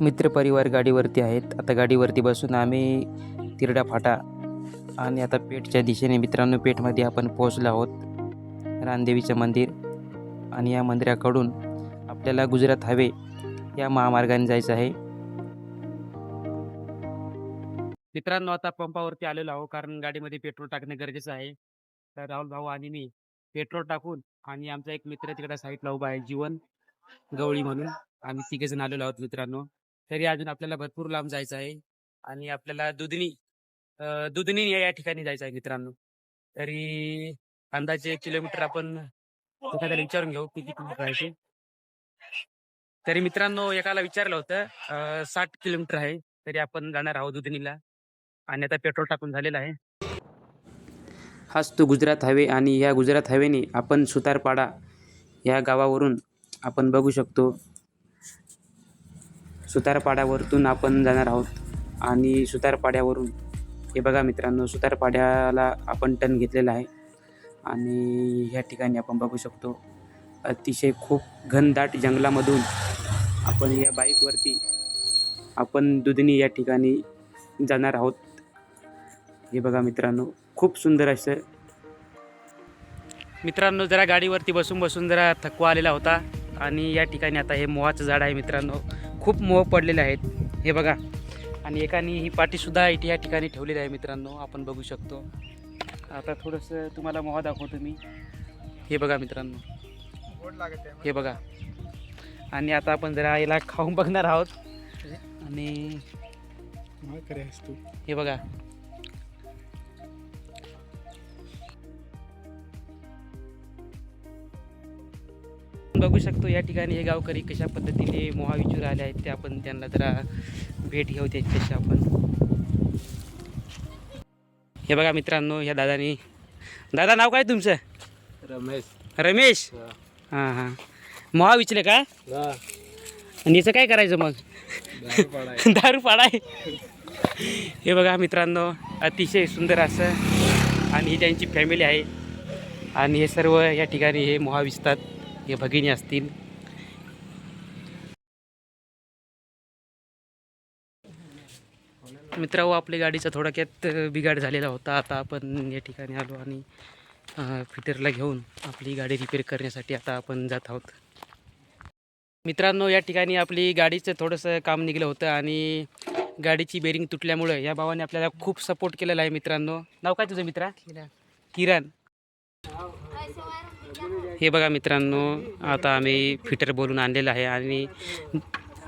मित्रपरिवार गाडीवरती आहेत. आता गाडीवरती बसून आम्ही तिरडा फाटा आणि आता पेठच्या दिशेने मित्रांनो पेठमध्ये आपण पोहोचलो आहोत. रानदेवीचं मंदिर आणि या मंदिराकडून आपल्याला गुजरात हायवे या महामार्गाने जायचं आहे. मित्रांनो आता पंपावरती आलेलो आहो कारण गाडीमध्ये पेट्रोल टाकणे गरजेचं आहे. तर राहुल भाऊ आणि मी पेट्रोल टाकून आणि आमचा एक मित्र तिकडे साईडला उभा आहे जीवन गवळी म्हणून. आम्ही तिघेजण आलेलो आहोत मित्रांनो. तरी अजून आपल्याला भरपूर लांब जायचं आहे आणि आपल्याला दुधनी या ठिकाणी जायचं आहे मित्रांनो. तरी अंदाजे किलोमीटर आपण एखाद्याला विचारून घेऊ किती किलोमीटर आहे ते. तरी मित्रांनो एकाला विचारलं होतं 60 किलोमीटर आहे. तरी आपण जाणार आहोत दुधनीला आणि आता पेट्रोल टाकून झालेलं आहे. हाच तो गुजरात हायवे आणि ह्या गुजरात हायवेने आपण सुतारपाडा ह्या गावावरून आपण बघू शकतो. सुतारपाड्यावरतून आपण जाणार आहोत आणि सुतारपाड्यावरून हे बघा मित्रांनो सुतारपाड्याला आपण टर्न घेतलेला आहे आणि ह्या ठिकाणी आपण बघू शकतो अतिशय खूप घनदाट जंगलामधून आपण या बाईकवरती आपण दुधनी या ठिकाणी जाणार आहोत. हे बघा मित्रांनो खूप सुंदर असं. मित्रांनो जरा गाडीवरती बसून जरा थकवा आलेला होता आणि या ठिकाणी आता हे मोहाचं झाड आहे मित्रांनो. खूप मोह पडलेले आहेत हे बघा आणि एकाने ही पाटीसुद्धा इथे या ठिकाणी ठेवलेली आहे मित्रांनो आपण बघू शकतो. आता थोडंसं तुम्हाला मोह दाखवतो मी. हे बघा मित्रांनो हे बघा आणि आता आपण जरा याला खाऊन बघणार आहोत आणि हे बघा बघू शकतो या ठिकाणी हे गावकरी कशा पद्धतीने मोहा विचार आले आहेत ते आपण त्यांना जरा भेट घेऊ त्याच्याशी आपण. हे बघा मित्रांनो ह्या दादानी. दादा नाव काय तुमचं? रमेश. हां हां मोहा विचले काय आणि याचं काय करायचं मग? दारू पाडाय. हे बघा मित्रांनो अतिशय सुंदर असं आणि ही त्यांची फॅमिली आहे आणि हे सर्व या ठिकाणी हे मोहा विचतात. हे भगिनी असतील. मित्रांनो आपल्या गाडीचा थोडक्यात बिघाड झालेला होता. आता आपण या ठिकाणी आलो आणि फिटरला घेऊन आपली गाडी रिपेअर करण्यासाठी आता आपण जात आहोत. मित्रांनो या ठिकाणी आपली गाडीचं थोडंसं काम निघलं होतं आणि गाडीची बेरिंग तुटल्यामुळं या भावाने आपल्याला खूप सपोर्ट केलेला आहे मित्रांनो. नाव काय तुझं मित्रा? किरण. हे बघा मित्रांनो आता आम्ही फिटर बोलून आणलेलं आहे आणि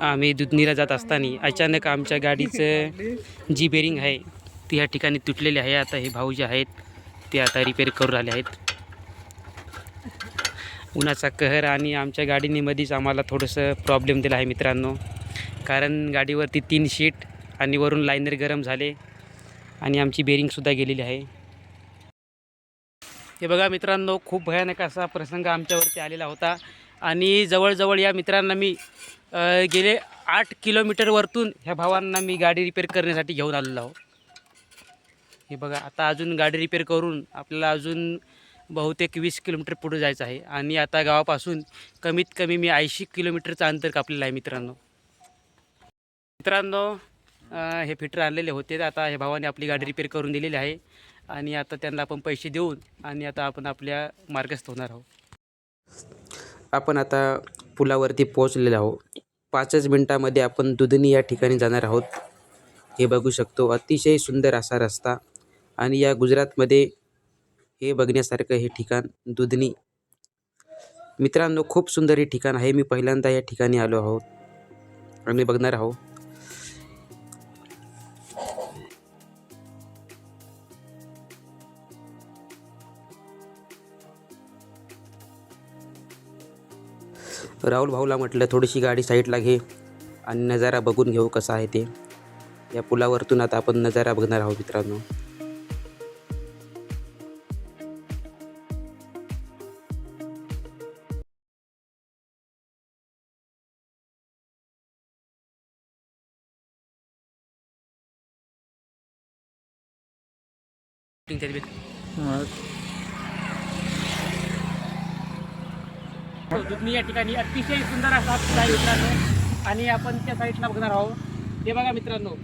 आम्ही दुधनीला जात असताना अचानक आमच्या गाडीचं जी बेरिंग आहे ती या ठिकाणी तुटलेली आहे. आता हे भाऊ जे आहेत ते आता रिपेअर करून राहिले आहेत. उन्हाचा कहर आणि आमच्या गाडीने मध्येच आम्हाला थोडंसं प्रॉब्लेम दिला आहे मित्रांनो कारण गाडीवरती 3 शीट आणि वरून लायनर गरम झाले आणि आमची बेरिंगसुद्धा गेलेली आहे. हे बघा मित्रांनो खूप भयानक असा प्रसंग आमच्यावरती आलेला होता आणि जवळजवळ या मित्रांना मी गेले 8 किलोमीटरवरतून ह्या भावांना मी गाडी रिपेअर करण्यासाठी घेऊन आलेलो आहो. हे बघा आता अजून गाडी रिपेअर करून आपल्याला अजून बहुतेक 20 किलोमीटर पुढे जायचं आहे आणि आता गावापासून कमीत कमी मी 80 किलोमीटरचं अंतर कापलेलं आहे मित्रांनो. हे फिटर आणलेले होते. आता हे भावाने आपली गाडी रिपेअर करून दिलेली आहे आणि आता त्यांना आपण पैसे देऊन आणि आता आपण आपल्या मार्गस्थ होणार आहोत. आपण आता पुलावरती पोहोचलेलो आहोत. 5च मिनटामध्ये आपण दुधनी या ठिकाणी जाणार आहोत. हे बघू शकतो अतिशय सुंदर असा रस्ता आणि या गुजरातमध्ये हे बघण्यासारखं हे ठिकाण दुधनी. मित्रांनो खूप सुंदर हे ठिकाण आहे. मी पहिल्यांदा या ठिकाणी आलो आहोत आणि बघणार आहोत. राहुल भाऊला म्हटलं थोडीशी गाडी साईडला घे आणि नजारा बघून घेऊ कसा आहे ते. या पुलावरतून आता आपण नजारा बघणार आहोत मित्रांनो. दुधनी या ठिकाणी अतिशय सुंदर असा पूल आहे मित्रांनो. आणि आपण त्या साईडला बघणार आहोत. हे बघा मित्रांनो,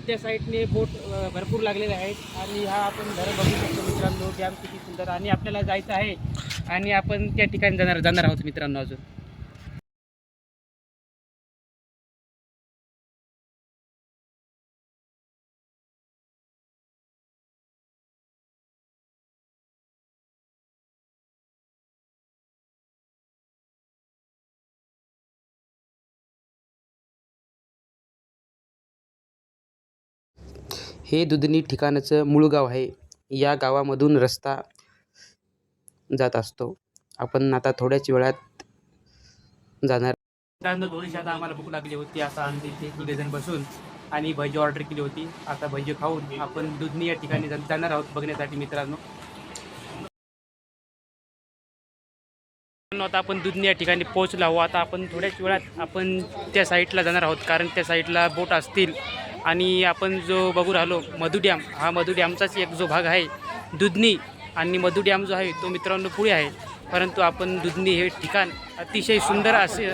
त्या साईडने बोट भरपूर लागलेले आहेत आणि हा आपण धरण बघू शकतो मित्रांनो. डॅम किती सुंदर आणि आपल्याला जायचं आहे आणि आपण त्या ठिकाणी जाणार आहोत मित्रांनो. अजून हे दुधनी ठिकाणाचं मूळ गाव आहे. या गावामधून रस्ता जात असतो. आपण आता थोड्याच वेळात जाणार. मित्रांनो, थोडीशी आता आम्हाला भूक लागली होती. आता आम्ही इथे तिघेजण बसून आणि भजी ऑर्डर केली होती. आता भजी खाऊन आपण दुधनी या ठिकाणी जाणार आहोत बघण्यासाठी मित्रांनो. आता आपण दुधनी या ठिकाणी पोहोचलो आहोत. आता आपण थोड्याच वेळात आपण त्या साईडला जाणार आहोत, कारण त्या साईडला बोट असतील. आणि आपण जो बघू राहिलो मधू डॅम, हा मधू डॅमचाच एक जो भाग आहे दुधनी, आणि मधू डॅम जो आहे तो मित्रांनो पुढे आहे. परंतु आपण दुधनी हे ठिकाण अतिशय सुंदर असे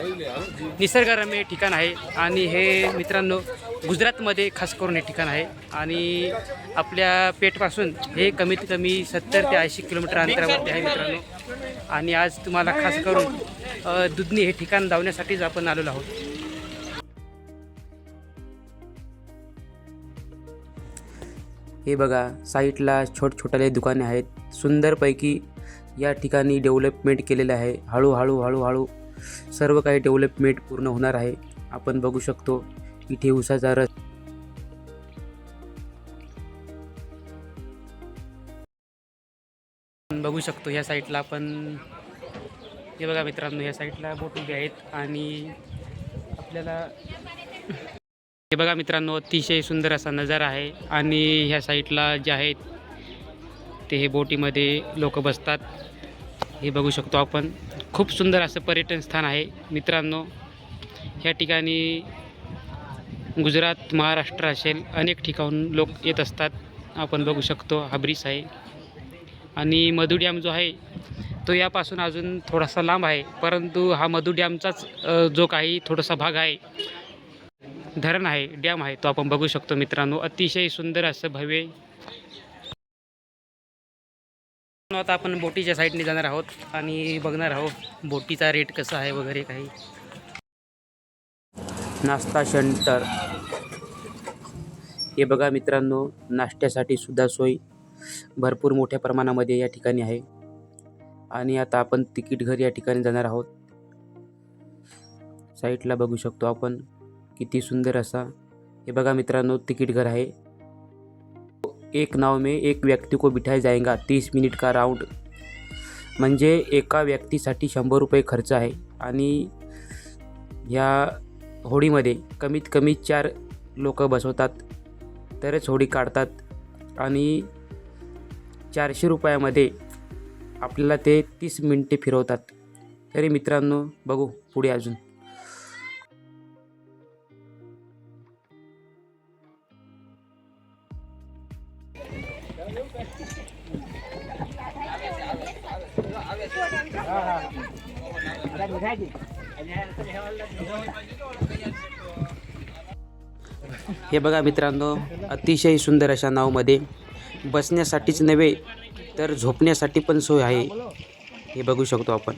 निसर्गरम्य ठिकाण आहे आणि हे मित्रांनो गुजरातमध्ये खास करून हे ठिकाण आहे. आणि आपल्या पेठपासून हे कमीत कमी 70 ते 80 किलोमीटर अंतरावरती आहे मित्रांनो. आणि आज तुम्हाला खास करून दुधनी हे ठिकाण धावण्यासाठीच आपण आलेलो आहोत. हे बघा, साईडला छोटछोटाले दुकाने आहेत. सुंदरपैकी या ठिकाणी डेव्हलपमेंट केलेलं आहे. हळूहळू सर्व काही डेव्हलपमेंट पूर्ण होणार आहे. आपण बघू शकतो इथे उसाचा रस बघू शकतो. या साईडला आपण हे बघा मित्रांनो, या साईडला बोट उभी आहेत आणि आपल्याला हे बघा मित्रांनो, अतिशय सुंदर असा नजारा आहे. आणि ह्या साईडला जे आहेत ते हे बोटीमध्ये लोक बसतात. हे बघू शकतो आपण. खूप सुंदर असं पर्यटन स्थान आहे मित्रांनो. ह्या ठिकाणी गुजरात, महाराष्ट्र असेल अनेक ठिकाणून लोक येत असतात. आपण बघू शकतो हा ब्रिज आहे. आणि मधू डॅम जो आहे तो यापासून अजून थोडासा लांब आहे, परंतु हा मधू डॅमचाच जो काही थोडासा भाग आहे, धरण आहे, डॅम आहे, तो आपण बघू शकतो मित्रांनो. अतिशय सुंदर असं भव्य. आता आपण बोटीच्या साईडने जाणार आहोत आणि बघणार आहोत बोटीचा रेट कसा आहे वगैरे काही. नाश्ता सेंटर हे बघा मित्रांनो, नाश्त्यासाठी सुद्धा सोय भरपूर मोठ्या प्रमाणामध्ये या ठिकाणी आहे. आणि आता आपण तिकीट घर या ठिकाणी जाणार आहोत. साईडला बघू शकतो आपण किती सुंदर असा. हे बघा मित्रांनो, तिकीट घर आहे. एक नाव में एक व्यक्ती को बिठाया जाएगा, 30 मिनिट का राउंड. म्हणजे एका व्यक्तीसाठी 100 रुपये खर्च आहे. आणि ह्या होडीमध्ये कमीत कमी 4 लोक बसवतात तरच होडी काढतात. आणि 400 रुपयामध्ये आपल्याला ते 30 मिनिटे फिरवतात. तरी मित्रांनो बघू पुढे अजून. हे बघा मित्रांनो, अतिशय सुंदर अशा नावमध्ये बसण्यासाठीच नव्हे तर झोपण्यासाठी पण सोय आहे. हे बघू शकतो आपण.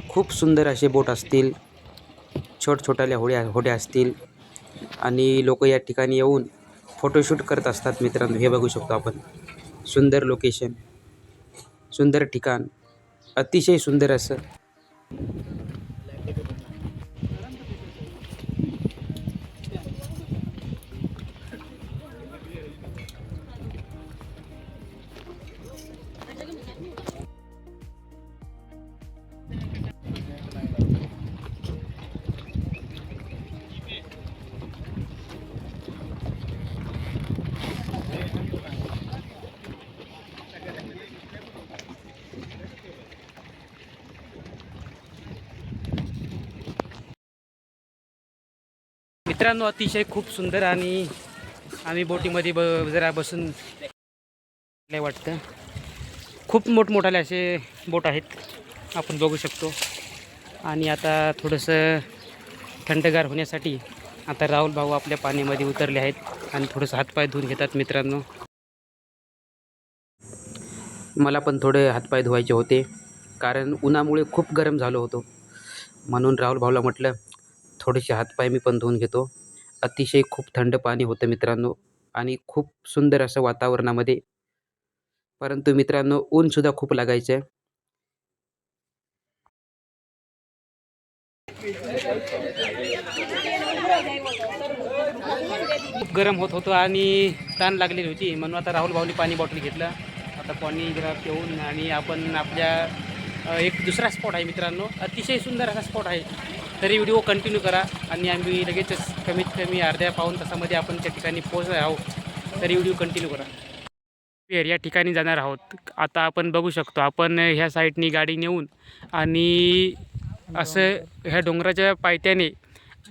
खूप सुंदर असे बोट असतील, छोट्या होड्या असतील आणि लोक या ठिकाणी येऊन फोटोशूट करत असतात मित्रांनो. हे बघू शकतो आपण. सुंदर लोकेशन, सुंदर ठिकाण, अतिशय सुंदर असं. मित्रांनो अतिशय खूप सुंदर. आणि आम्ही बोटीमध्ये जरा बसून काय वाटतं. खूप मोठमोठाले असे बोट आहेत आपण बघू शकतो. आणि आता थोडंसं थंडगार होण्यासाठी आता राहुल भाऊ आपल्या पाण्यामध्ये उतरले आहेत आणि थोडंसं हातपाय धुवून घेतात मित्रांनो. मला पण थोडे हातपाय धुवायचे होते कारण उन्हामुळे खूप गरम झालो होतो. म्हणून राहुल भाऊला म्हटलं थोडेसे हातपाय मी पण धुवून घेतो. अतिशय खूप थंड पाणी होतं मित्रांनो आणि खूप सुंदर असं वातावरणामध्ये. परंतु मित्रांनो ऊनसुद्धा खूप लागायचं आहे. खूप गरम होत होतं आणि तहान लागलेली होती म्हणून आता राहुल भाऊनी पाणी बॉटल घेतलं. आता पाणी जरा पिऊन आणि आपण आपल्या एक दुसरा स्पॉट आहे मित्रांनो, अतिशय सुंदर असा स्पॉट आहे. तरी व्हिडिओ कंटिन्यू करा आणि आम्ही लगेचच कमीत कमी अर्ध्या पाऊण तासामध्ये आपण त्या ठिकाणी पोहोचणार आहोत. तरी व्हिडिओ कंटिन्यू करा. या ठिकाणी जाणार आहोत. आता आपण बघू शकतो आपण ह्या साईडनी गाडी नेऊन आणि असं ह्या डोंगराच्या पायथ्याने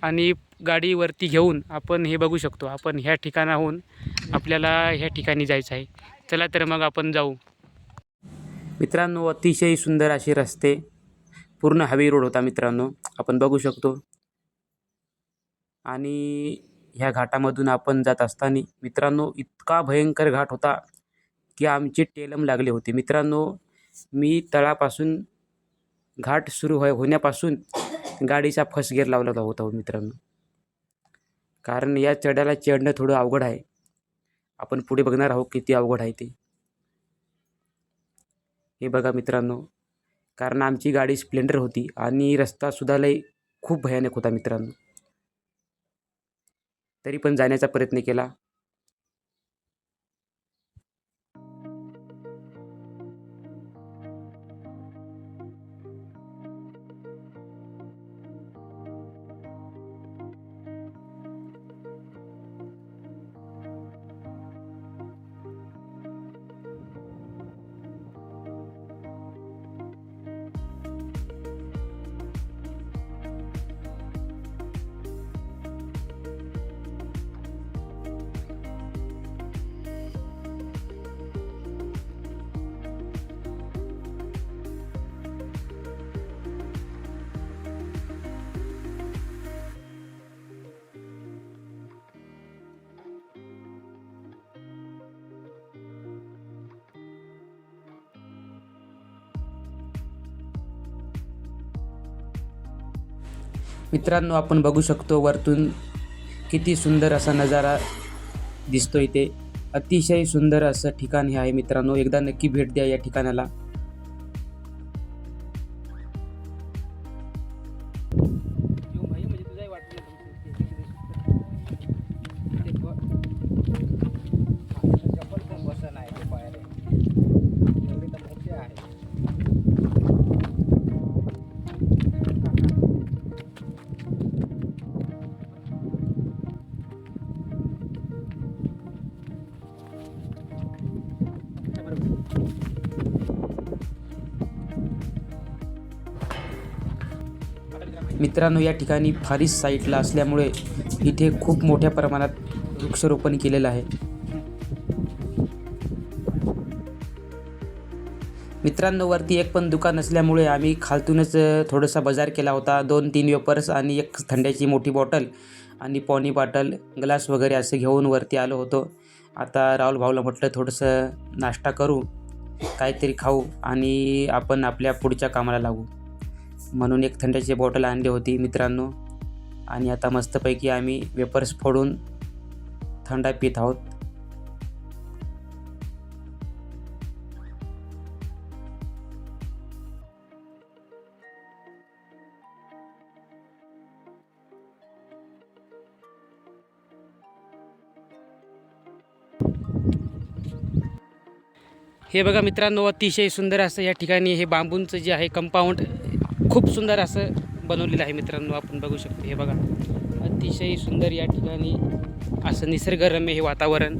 आणि गाडीवरती घेऊन आपण हे बघू शकतो. आपण ह्या ठिकाणाहून आपल्याला ह्या ठिकाणी जायचं आहे. चला तर मग आपण जाऊ. मित्रांनो अतिशय सुंदर असे रस्ते, पूर्ण हायवे रोड होता मित्रांनो, आपण बघू शकतो. आणि ह्या घाटामधून आपण जात असताना मित्रांनो इतका भयंकर घाट होता की आमचे टेलम लागले होते मित्रांनो. मी तळापासून घाट सुरू होण्यापासून गाडीचा फर्स्ट गिअर लावला होता मित्रांनो, कारण या चढायला चढणं थोडं अवघड आहे. आपण पुढे बघणार आहोत किती अवघड आहे ते. हे बघा मित्रांनो, कारण आमची गाडी स्प्लेंडर होती आणि रस्तासुद्धा लई खूप भयानक होता मित्रांनो. तरी पण जाण्याचा प्रयत्न केला. मित्रांनो आपण बघू शकतो वरतून किती सुंदर असा नजारा दिसतो इथे. अतिशय सुंदर असं ठिकाण हे आहे मित्रांनो, एकदा नक्की भेट द्या या ठिकाणाला. मित्रांनो या ठिकाणी फॉरेस्ट साईटला असल्यामुळे इथे खूप मोठ्या प्रमाणात वृक्षारोपण केलेलं आहे. मित्रांनो वरती एक पण दुकान नसल्यामुळे आम्ही खालतूनच थोडासा बाजार केला होता. 2-3 वेपर्स आणि एक थंड्याची मोठी बॉटल आणि पाणी बॉटल ग्लास वगैरे असं घेऊन वरती आलो होतो. आता राहुल भाऊला म्हटलं थोडंसं नाश्ता करू, काहीतरी खाऊ आणि आपण आपल्या पुढच्या कामाला लागू. म्हणून एक थंड्याची बॉटल आणली होती मित्रांनो आणि आता मस्तपैकी आम्ही वेपर्स फोडून थंडा पित आहोत. हे बघा मित्रांनो अतिशय सुंदर असं या ठिकाणी हे बांबूंचं जे आहे कंपाऊंड खूप सुंदर असं बनवलेलं आहे मित्रांनो, आपण बघू शकतो. हे बघा अतिशय सुंदर या ठिकाणी असं निसर्गरम्य हे वातावरण.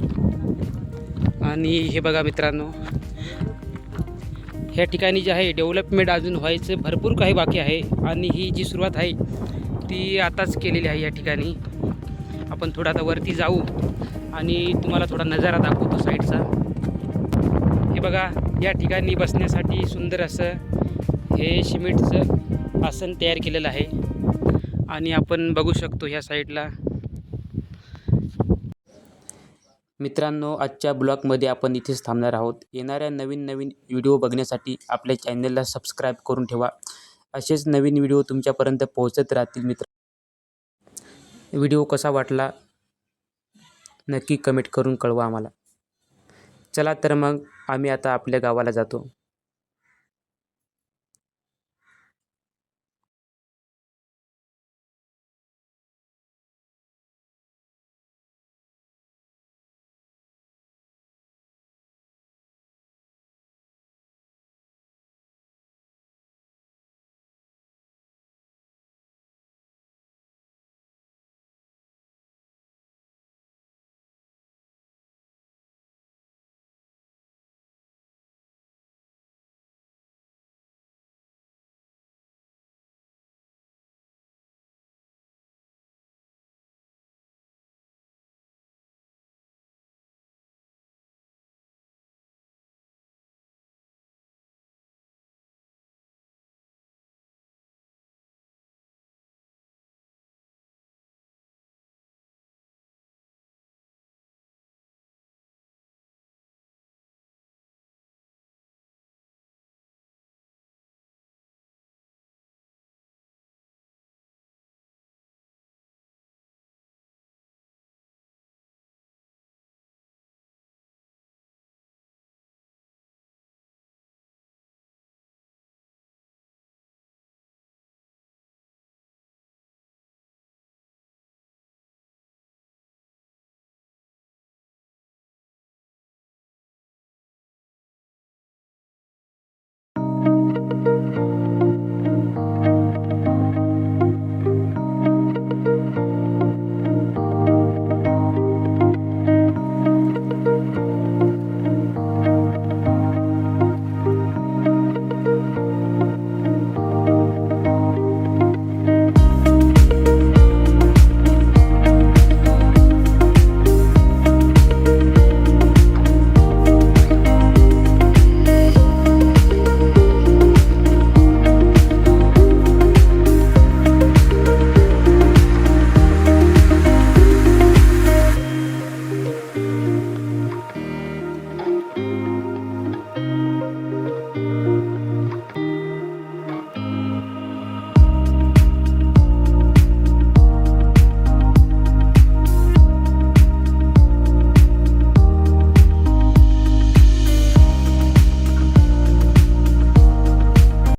आणि हे बघा मित्रांनो ह्या ठिकाणी जे आहे डेव्हलपमेंट अजून व्हायचं भरपूर काही बाकी आहे आणि ही जी सुरुवात आहे ती आताच केलेली आहे. या ठिकाणी आपण थोडा आता वरती जाऊ आणि तुम्हाला थोडा नजारा दाखवतो साईडचा. हे बघा या ठिकाणी बसण्यासाठी सुंदर असं हे सिमेंटचं आसन तयार केलेलं आहे आणि आपण बघू शकतो ह्या साईडला. मित्रांनो, आजच्या ब्लॉगमध्ये आपण इथेच थांबणार आहोत. येणाऱ्या नवीन व्हिडिओ बघण्यासाठी आपल्या चॅनलला सबस्क्राईब करून ठेवा. असेच नवीन व्हिडिओ तुमच्यापर्यंत पोहोचत राहतील मित्र. व्हिडिओ कसा वाटला नक्की कमेंट करून कळवा आम्हाला. चला तर मग आम्ही आता आपल्या गावाला जातो.